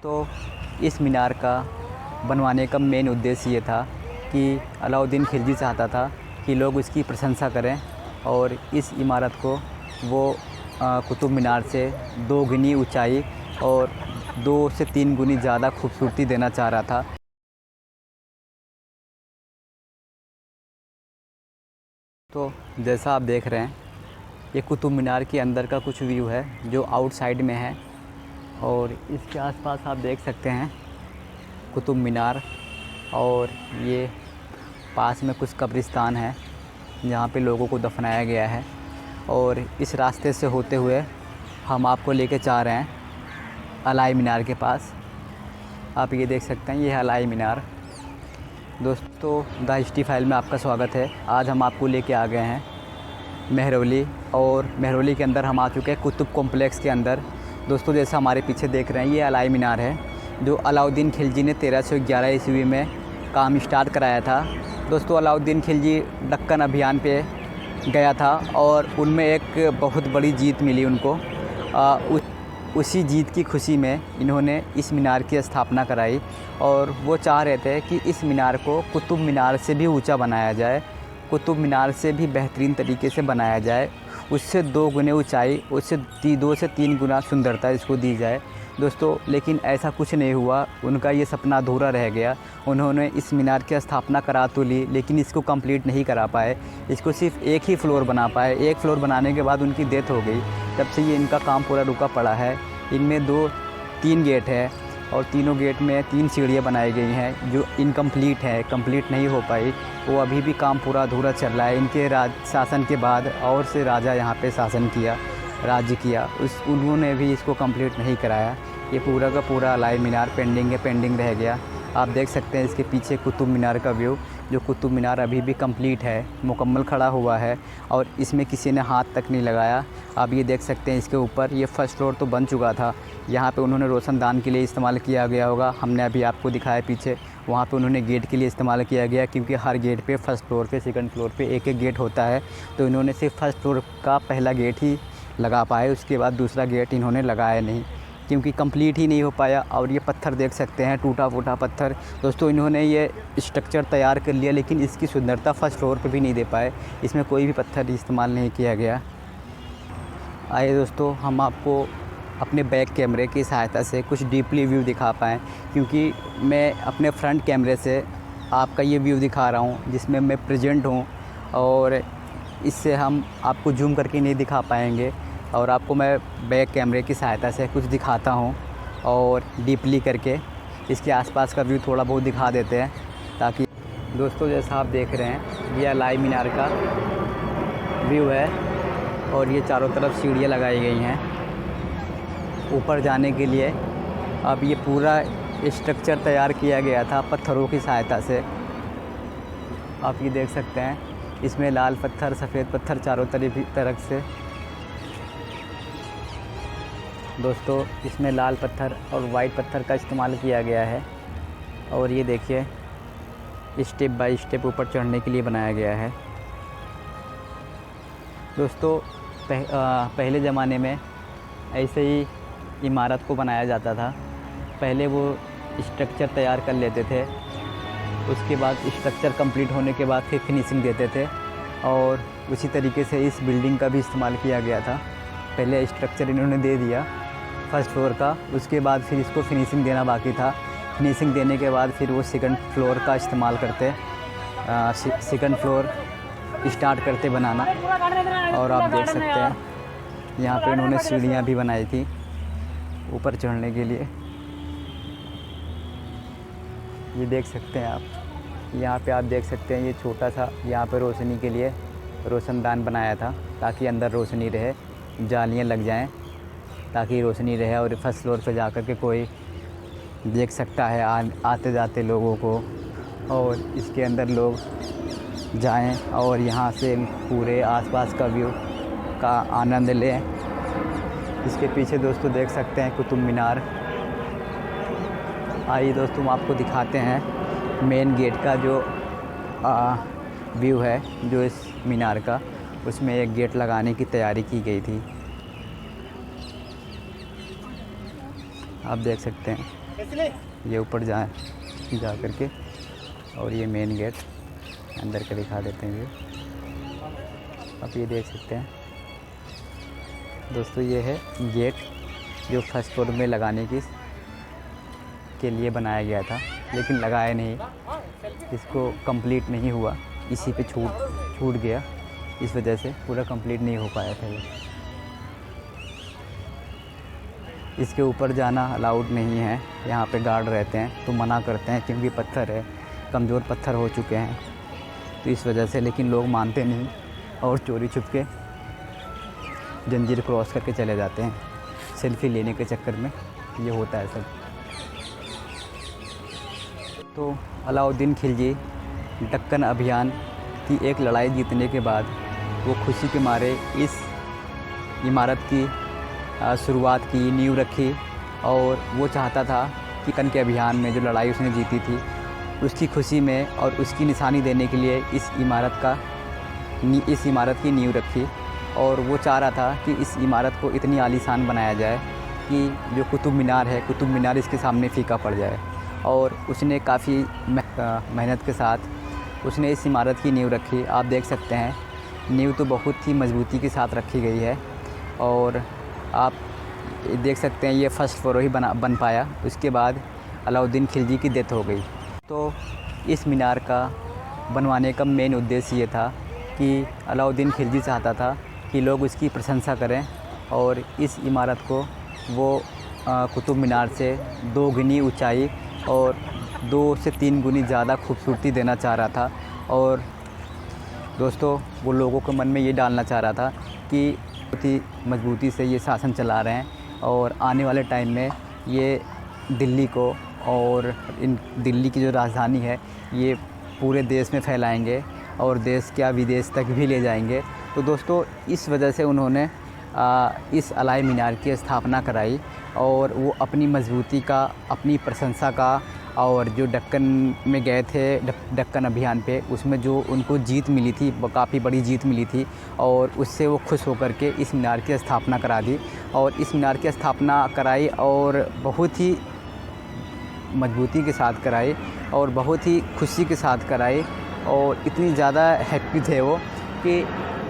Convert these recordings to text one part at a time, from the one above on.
तो इस मीनार का बनवाने का मेन उद्देश्य ये था कि अलाउद्दीन खिलजी चाहता था कि लोग उसकी प्रशंसा करें और इस इमारत को वो कुतुब मीनार से 2 गुनी ऊंचाई और 2 से 3 गुनी ज़्यादा खूबसूरती देना चाह रहा था। तो जैसा आप देख रहे हैं, ये कुतुब मीनार के अंदर का कुछ व्यू है जो आउटसाइड में है, और इसके आसपास आप देख सकते हैं कुतुब मीनार, और ये पास में कुछ कब्रिस्तान है जहाँ पे लोगों को दफनाया गया है। और इस रास्ते से होते हुए हम आपको लेके जा रहे हैं अलाई मीनार के पास। आप ये देख सकते हैं, ये है अलाई मीनार। दोस्तों, द हिस्ट्री फाइल में आपका स्वागत है। आज हम आपको लेके आ गए हैं मेहरौली, और मेहरौली के अंदर हम आ चुके हैं कुतुब कॉम्प्लेक्स के अंदर। दोस्तों, जैसा हमारे पीछे देख रहे हैं, ये अलाई मीनार है जो अलाउद्दीन खिलजी ने 1311 ईस्वी में काम स्टार्ट कराया था। दोस्तों, अलाउद्दीन खिलजी दक्कन अभियान पे गया था और उनमें एक बहुत बड़ी जीत मिली उनको। उसी जीत की खुशी में इन्होंने इस मीनार की स्थापना कराई, और वो चाह रहे थे कि इस मीनार को कुतुब मीनार से भी ऊंचा बनाया जाए, कुतुब मीनार से भी बेहतरीन तरीके से बनाया जाए, उससे 2 गुने ऊंचाई, उससे 2 से 3 गुना सुंदरता इसको दी जाए। दोस्तों, लेकिन ऐसा कुछ नहीं हुआ, उनका ये सपना अधूरा रह गया। उन्होंने इस मीनार की स्थापना करा तो ली, लेकिन इसको कंप्लीट नहीं करा पाए। इसको सिर्फ एक ही फ्लोर बना पाए। एक फ्लोर बनाने के बाद उनकी डेथ हो गई। तब से ये इनका काम पूरा रुका पड़ा है। इनमें 3 गेट है, और तीनों गेट में 3 सीढ़ियाँ बनाई गई हैं जो इनकम्प्लीट है, कंप्लीट नहीं हो पाई। वो अभी भी काम पूरा अधूरा चल रहा है। इनके शासन के बाद और से राजा यहाँ पे शासन किया, राज्य किया, उन्होंने भी इसको कंप्लीट नहीं कराया। ये पूरा का पूरा अलाई मीनार पेंडिंग रह गया। आप देख सकते हैं इसके पीछे कुतुब मीनार का व्यू, जो कुतुब मीनार अभी भी कंप्लीट है, मुकम्मल खड़ा हुआ है, और इसमें किसी ने हाथ तक नहीं लगाया। आप ये देख सकते हैं इसके ऊपर, ये फर्स्ट फ्लोर तो बन चुका था। यहाँ पे उन्होंने रोशनदान के लिए इस्तेमाल किया गया होगा। हमने अभी आपको दिखाया पीछे, वहाँ पे उन्होंने गेट के लिए इस्तेमाल किया गया, क्योंकि हर गेट पे फर्स्ट फ्लोर पे, सेकंड फ्लोर पे एक गेट होता है। तो इन्होंने सिर्फ फर्स्ट फ्लोर का पहला गेट ही लगा पाए, उसके बाद दूसरा गेट इन्होंने लगाया नहीं, क्योंकि कंप्लीट ही नहीं हो पाया। और ये पत्थर देख सकते हैं, टूटा फूटा पत्थर। दोस्तों, इन्होंने ये स्ट्रक्चर तैयार कर लिया, लेकिन इसकी सुंदरता फर्स्ट फ्लोर पे भी नहीं दे पाए। इसमें कोई भी पत्थर इस्तेमाल नहीं किया गया। आइए दोस्तों, हम आपको अपने बैक कैमरे की सहायता से कुछ डीपली व्यू दिखा पाएँ, क्योंकि मैं अपने फ्रंट कैमरे से आपका ये व्यू दिखा रहा हूँ जिसमें मैं प्रेजेंट हूँ, और इससे हम आपको जूम करके नहीं दिखा पाएंगे। और आपको मैं बैक कैमरे की सहायता से कुछ दिखाता हूँ, और डीपली करके इसके आसपास का व्यू थोड़ा बहुत दिखा देते हैं, ताकि दोस्तों, जैसा आप देख रहे हैं, ये अलाई मीनार का व्यू है, और ये चारों तरफ सीढ़ियाँ लगाई गई हैं ऊपर जाने के लिए। अब ये पूरा स्ट्रक्चर तैयार किया गया था पत्थरों की सहायता से। आप ये देख सकते हैं, इसमें लाल पत्थर, सफ़ेद पत्थर चारों तरफ से। दोस्तों, इसमें लाल पत्थर और वाइट पत्थर का इस्तेमाल किया गया है। और ये देखिए, स्टेप बाय स्टेप ऊपर चढ़ने के लिए बनाया गया है। दोस्तों, पहले ज़माने में ऐसे ही इमारत को बनाया जाता था। पहले वो स्ट्रक्चर तैयार कर लेते थे, उसके बाद स्ट्रक्चर कंप्लीट होने के बाद फिर फिनिशिंग देते थे, और उसी तरीके से इस बिल्डिंग का भी इस्तेमाल किया गया था। पहले स्ट्रक्चर इन्होंने दे दिया फर्स्ट फ्लोर का, उसके बाद फिर इसको फिनिशिंग देना बाकी था। फिनिशिंग देने के बाद फिर वो सेकंड फ्लोर का इस्तेमाल करते, सेकंड फ्लोर स्टार्ट करते बनाना। और आप देख सकते हैं, यहाँ पे इन्होंने सीढ़ियाँ भी बनाई थी ऊपर चढ़ने के लिए। ये देख सकते हैं आप, यहाँ पे आप देख सकते हैं, ये छोटा सा यहाँ पे रोशनी के लिए रोशनदान बनाया था, ताकि अंदर रोशनी रहे, जालियाँ लग जाएं ताकि रोशनी रहे, और फर्स्ट फ्लोर पे जा कर के कोई देख सकता है आते जाते लोगों को, और इसके अंदर लोग जाएं और यहाँ से पूरे आसपास का व्यू का आनंद लें। इसके पीछे दोस्तों देख सकते हैं कुतुब मीनार। आइए दोस्तों, हम आपको दिखाते हैं मेन गेट का जो व्यू है, जो इस मीनार का, उसमें एक गेट लगाने की तैयारी की गई थी। आप देख सकते हैं। ये ऊपर जा करके, और ये मेन गेट अंदर का दिखा देते हैं। ये आप ये देख सकते हैं दोस्तों, ये है गेट जो फर्स्ट फ्लोर में लगाने के लिए बनाया गया था, लेकिन लगाया नहीं, इसको कंप्लीट नहीं हुआ, इसी पे छूट गया, इस वजह से पूरा कंप्लीट नहीं हो पाया था ये। इसके ऊपर जाना अलाउड नहीं है, यहाँ पे गार्ड रहते हैं तो मना करते हैं, क्योंकि पत्थर है, कमज़ोर पत्थर हो चुके हैं, तो इस वजह से। लेकिन लोग मानते नहीं और चोरी छुप के जंजीर क्रॉस करके चले जाते हैं, सेल्फ़ी लेने के चक्कर में ये होता है सब। तो अलाउद्दीन खिलजी दक्कन अभियान की एक लड़ाई जीतने के बाद वो खुशी के मारे इस इमारत की शुरुआत की, नींव रखी, और वो चाहता था कि दक्कन के अभियान में जो लड़ाई उसने जीती थी उसकी खुशी में और उसकी निशानी देने के लिए इस इमारत की नींव रखी। और वो चाह रहा था कि इस इमारत को इतनी आलीशान बनाया जाए कि जो कुतुब मीनार है, कुतुब मीनार इसके सामने फीका पड़ जाए। और उसने काफ़ी मेहनत के साथ उसने इस इमारत की नींव रखी। आप देख सकते हैं नींव तो बहुत ही मजबूती के साथ रखी गई है, और आप देख सकते हैं ये फर्स्ट फ्लोर ही बन पाया। उसके बाद अलाउद्दीन खिलजी की डेथ हो गई। तो इस मीनार का बनवाने का मेन उद्देश्य ये था कि अलाउद्दीन खिलजी चाहता था कि लोग उसकी प्रशंसा करें, और इस इमारत को वो कुतुब मीनार से 2 गुनी ऊंचाई और 2 से 3 गुनी ज़्यादा खूबसूरती देना चाह रहा था। और दोस्तों वो लोगों के मन में ये डालना चाह रहा था कि बहुत ही मजबूती से ये शासन चला रहे हैं, और आने वाले टाइम में ये दिल्ली को और दिल्ली की जो राजधानी है ये पूरे देश में फैलाएंगे, और देश क्या विदेश तक भी ले जाएंगे। तो दोस्तों इस वजह से उन्होंने इस अलाई मीनार की स्थापना कराई, और वो अपनी मजबूती का, अपनी प्रशंसा का, और जो दक्कन में गए थे दक्कन अभियान पे, उसमें जो उनको जीत मिली थी, काफ़ी बड़ी जीत मिली थी, और उससे वो खुश होकर के इस मीनार की स्थापना करा दी। और इस मीनार की स्थापना कराई और बहुत ही मजबूती के साथ कराई, और बहुत ही खुशी के साथ कराई, और इतनी ज़्यादा हैप्पी थे वो कि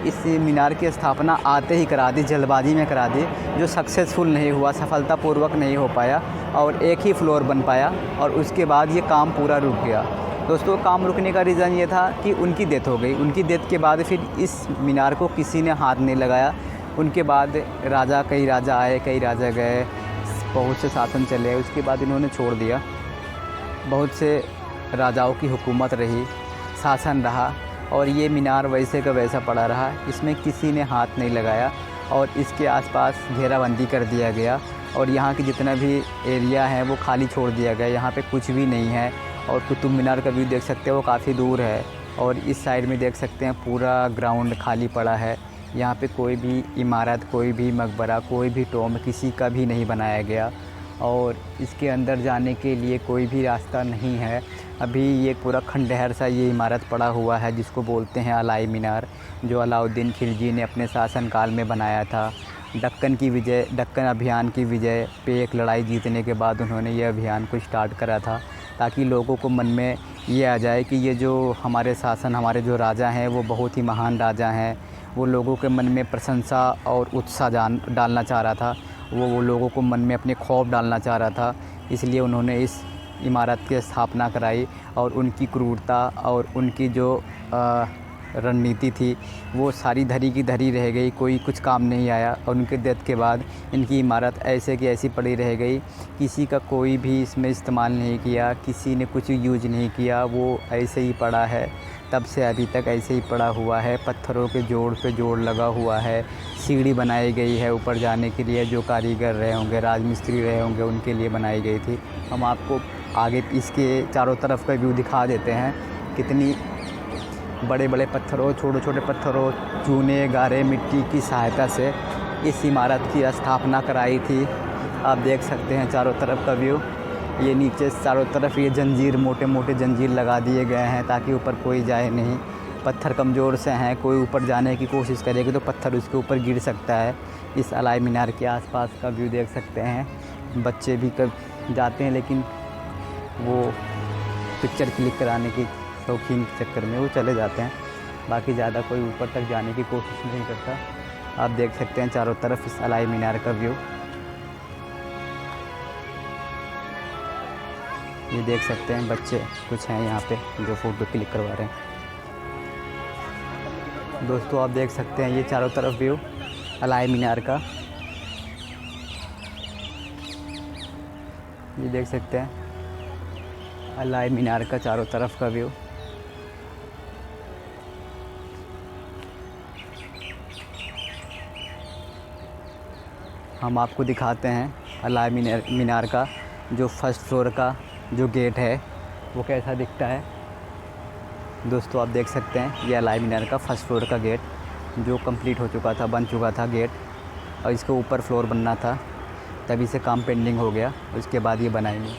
इस मीनार की स्थापना आते ही करा दी, जल्दबाजी में करा दी, जो सक्सेसफुल नहीं हुआ, सफलतापूर्वक नहीं हो पाया, और एक ही फ्लोर बन पाया, और उसके बाद ये काम पूरा रुक गया। दोस्तों काम रुकने का रीज़न ये था कि उनकी डेथ हो गई। उनकी डेथ के बाद फिर इस मीनार को किसी ने हाथ नहीं लगाया। उनके बाद कई राजा आए, कई राजा गए, बहुत से शासन चले, उसके बाद इन्होंने छोड़ दिया। बहुत से राजाओं की हुकूमत रही, शासन रहा, और ये मीनार वैसे का वैसा पड़ा रहा, इसमें किसी ने हाथ नहीं लगाया, और इसके आसपास घेराबंदी कर दिया गया, और यहाँ की जितना भी एरिया है वो खाली छोड़ दिया गया, यहाँ पे कुछ भी नहीं है। और कुतुब मीनार का व्यू देख सकते हैं, वो काफ़ी दूर है, और इस साइड में देख सकते हैं पूरा ग्राउंड खाली पड़ा है। यहाँ पे कोई भी इमारत, कोई भी मकबरा, कोई भी टॉम किसी का भी नहीं बनाया गया, और इसके अंदर जाने के लिए कोई भी रास्ता नहीं है। अभी ये पूरा खंडहर सा ये इमारत पड़ा हुआ है, जिसको बोलते हैं अलाई मीनार, जो अलाउद्दीन खिलजी ने अपने शासनकाल में बनाया था। दक्कन अभियान की विजय पे एक लड़ाई जीतने के बाद उन्होंने ये अभियान को स्टार्ट करा था, ताकि लोगों को मन में ये आ जाए कि ये जो हमारे जो राजा हैं वो बहुत ही महान राजा हैं। वो लोगों के मन में प्रशंसा और उत्साह डालना चाह रहा था, वो लोगों को मन में अपने खौफ डालना चाह रहा था। इसलिए उन्होंने इस इमारत की स्थापना कराई, और उनकी क्रूरता और उनकी जो रणनीति थी वो सारी धरी की धरी रह गई, कोई कुछ काम नहीं आया। और उनके डेथ के बाद इनकी इमारत ऐसे की ऐसी पड़ी रह गई, किसी का कोई भी इसमें इस्तेमाल नहीं किया, किसी ने कुछ यूज नहीं किया, वो ऐसे ही पड़ा है, तब से अभी तक ऐसे ही पड़ा हुआ है। पत्थरों के जोड़ पे जोड़ लगा हुआ है, सीढ़ी बनाई गई है ऊपर जाने के लिए, जो कारीगर रहे होंगे, राजमिस्त्री रहे होंगे, उनके लिए बनाई गई थी। हम आपको आगे इसके चारों तरफ का व्यू दिखा देते हैं, कितनी बड़े बड़े पत्थरों, छोटे छोटे पत्थरों, चूने गारे मिट्टी की सहायता से इस इमारत की स्थापना कराई थी। आप देख सकते हैं चारों तरफ का व्यू। ये नीचे चारों तरफ ये जंजीर, मोटे मोटे जंजीर लगा दिए गए हैं, ताकि ऊपर कोई जाए नहीं। पत्थर कमज़ोर से हैं, कोई ऊपर जाने की कोशिश करेगी तो पत्थर उसके ऊपर गिर सकता है। इस अलाई मीनार के आसपास का व्यू देख सकते हैं। बच्चे भी जाते हैं, लेकिन वो पिक्चर क्लिक कराने के शौकीन के चक्कर में वो चले जाते हैं। बाकी ज़्यादा कोई ऊपर तक जाने की कोशिश नहीं करता। आप देख सकते हैं चारों तरफ इस अलाई मीनार का व्यू। ये देख सकते हैं बच्चे कुछ हैं यहाँ पे जो फ़ोटो क्लिक करवा रहे हैं। दोस्तों आप देख सकते हैं ये चारों तरफ व्यू अलाई मीनार का। ये देख सकते हैं अलाई मीनार का चारों तरफ का व्यू। हम आपको दिखाते हैं अलाई मीनार का जो फर्स्ट फ्लोर का जो गेट है वो कैसा दिखता है। दोस्तों आप देख सकते हैं ये अलाई मीनार का फर्स्ट फ्लोर का गेट जो कंप्लीट हो चुका था, बन चुका था गेट, और इसके ऊपर फ्लोर बनना था, तभी से काम पेंडिंग हो गया, उसके बाद ये बनाएंगे।